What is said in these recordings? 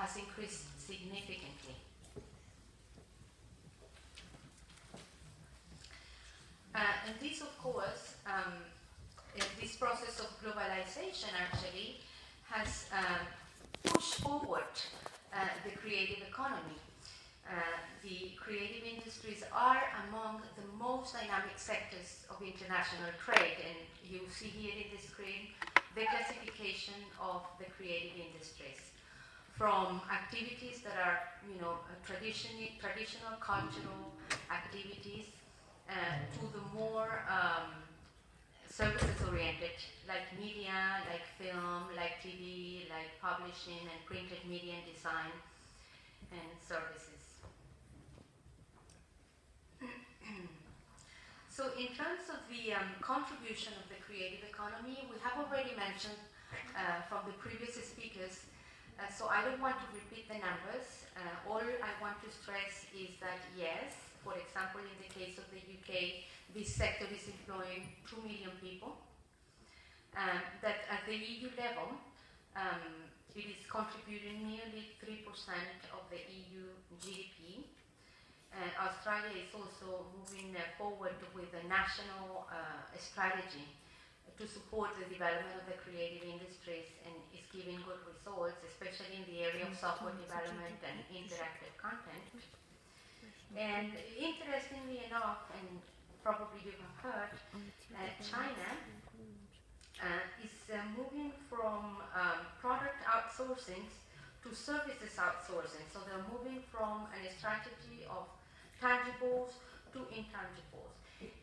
has increased significantly. And this, of course, this process of globalization actually has pushed forward the creative economy. The creative industries are among the most dynamic sectors of international trade, and you see here in the screen the classification of the creative industries, from activities that are, traditional cultural activities to the more services-oriented, like media, like film, like TV, like publishing and printed media and design and services. So in terms of the contribution of the creative economy, we have already mentioned from the previous speakers, so I don't want to repeat the numbers. All I want to stress is that yes, for example, in the case of the UK, this sector is employing 2 million people, that at the EU level, it is contributing nearly 3% of the EU GDP. Australia is also moving forward with a national strategy to support the development of the creative industries, and is giving good results, especially in the area of software development and interactive content. And interestingly enough, and probably you have heard, China is moving from product outsourcing to services outsourcing. So they're moving from a strategy of tangibles to intangibles.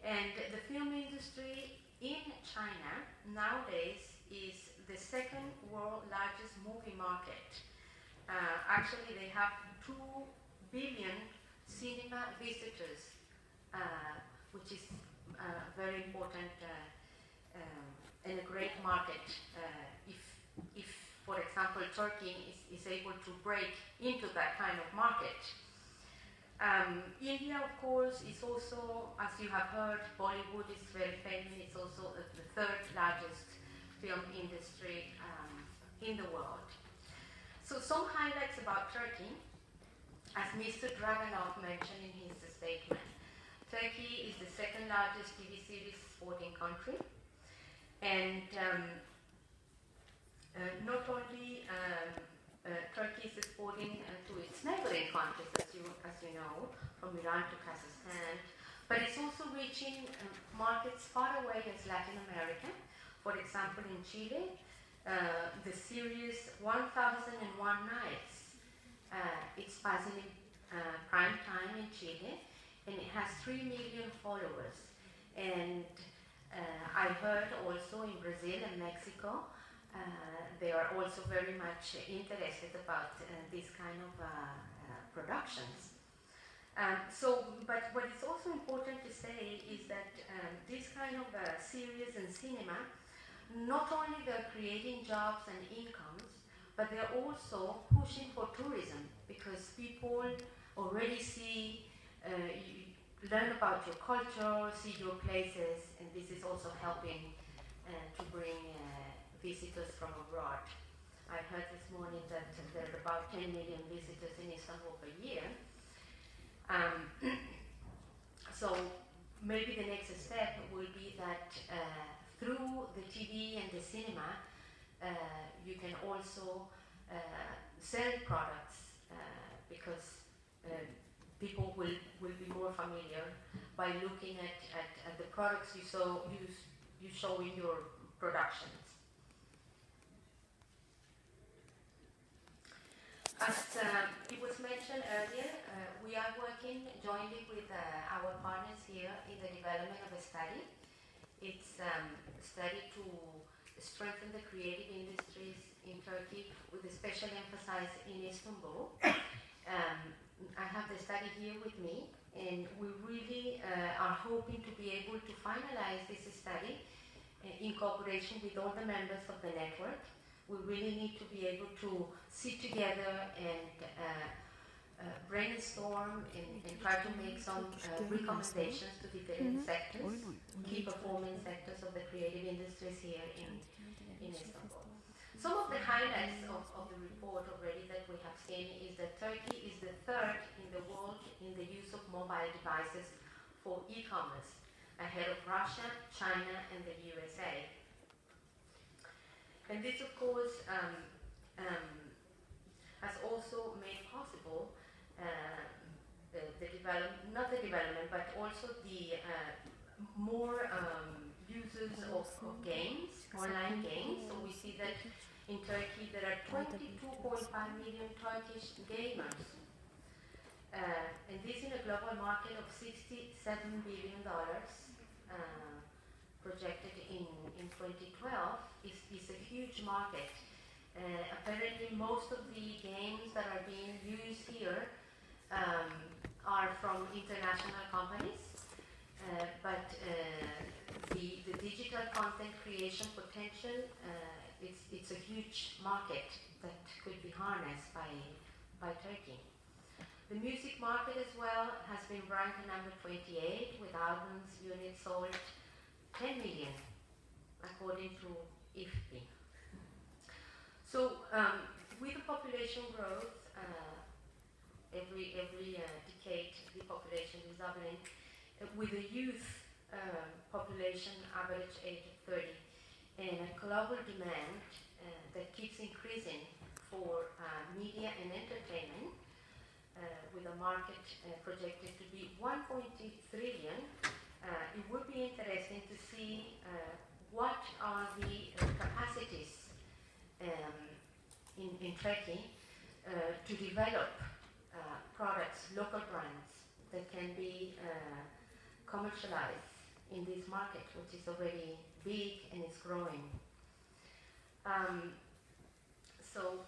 And the film industry in China nowadays is the second world largest movie market. Actually, they have 2 billion cinema visitors, which is very important and a great market. If, for example, Turkey is able to break into that kind of market. India, of course, is also, as you have heard, Bollywood is very famous. It's also the 3rd largest film industry in the world. So some highlights about Turkey, as Mr. Draganov mentioned in his statement. Turkey is the 2nd largest TV series exporting country, and not only Turkey is exporting to its neighboring countries, as you know, from Iran to Kazakhstan, but it's also reaching markets far away as Latin America. For example, in Chile, the series 1001 Nights, it's passing in prime time in Chile, and it has 3 million followers. And I heard also in Brazil and Mexico, they are also very much interested about this kind of productions. But what is also important to say is that this kind of series and cinema, not only they're creating jobs and incomes, but they're also pushing for tourism, because people already see, learn about your culture, see your places, and this is also helping to bring visitors from abroad. I heard this morning that there are about 10 million visitors in Istanbul per year. So maybe the next step will be that through the TV and the cinema, you can also sell products, because people will be more familiar by looking at the products you show in your productions. As it was mentioned earlier, we are working jointly with our partners here in the development of a study. It's a study to strengthen the creative industries in Turkey, with a special emphasis in Istanbul. I have the study here with me, and we really are hoping to be able to finalize this study in cooperation with all the members of the network. We really need to be able to sit together and brainstorm and try to make some recommendations to different sectors, key performing sectors of the creative industries here in Istanbul. Some of the highlights of the report already that we have seen devices for e-commerce, ahead of Russia, China, and the USA. And this, of course, has also made possible not the development, but also the more users of games, online games. So we see that in Turkey there are 22.5 million Turkish gamers. And this in a global market of $67 billion projected in 2012 is a huge market. Apparently most of the games that are being used here are from international companies, but the digital content creation potential, it's a huge market that could be harnessed by Turkey. The music market as well has been ranked number 28 with albums units sold 10 million according to IFPI. So with the population growth, every decade the population is doubling, with a youth population average age of 30 and a global demand that keeps increasing for media and entertainment, with a market projected to be 1.2 trillion, it would be interesting to see what are the capacities in Turkey to develop products, local brands that can be commercialized in this market, which is already big and is growing. So,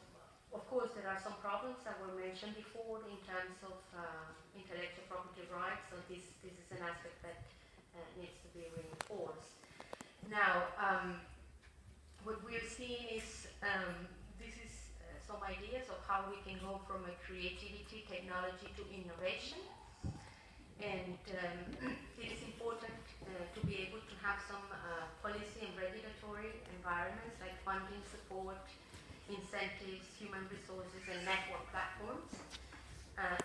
of course, there are some problems that were mentioned before in terms of intellectual property rights, so this is an aspect that needs to be reinforced. Now, what we're seeing is this is some ideas of how we can go from a creativity, technology to innovation. And it is important to be able to have some policy and regulatory environments like funding, support, incentives, human resources, and network platforms.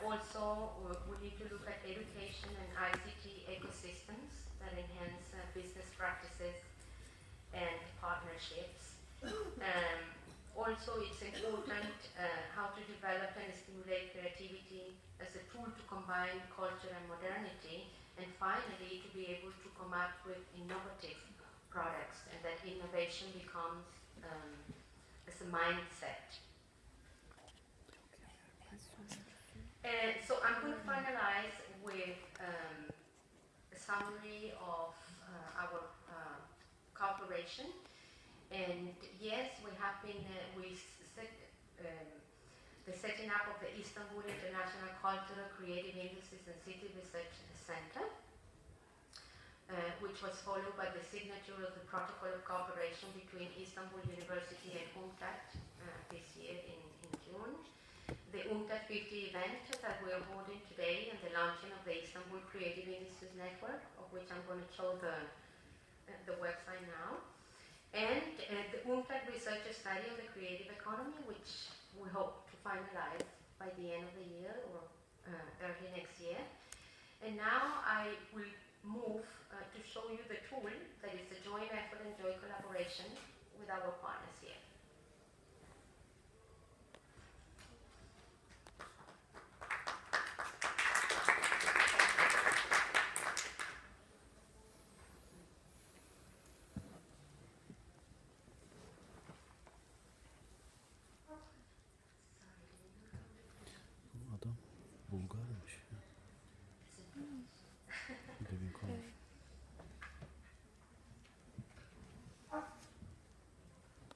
Also, we need to look at education and ICT ecosystems that enhance business practices and partnerships. Also, it's important how to develop and stimulate creativity as a tool to combine culture and modernity, and finally, to be able to come up with innovative products, and that innovation becomes as a mindset. So I'm going to finalize with a summary of our cooperation. And yes, we have been, the setting up of the Istanbul International Cultural, Creative Industries and City Research Center, which was followed by the signature of the Protocol of Cooperation between Istanbul University and unctad this year in June. The unctad 50 event that we are holding today, and the launching of the Istanbul Creative Industries Network, of which I'm going to show the website now. And the unctad research study on the creative economy, which we hope to finalize by the end of the year or early next year. And now I will move to show you the tool that is a joint effort and joint collaboration with our partners.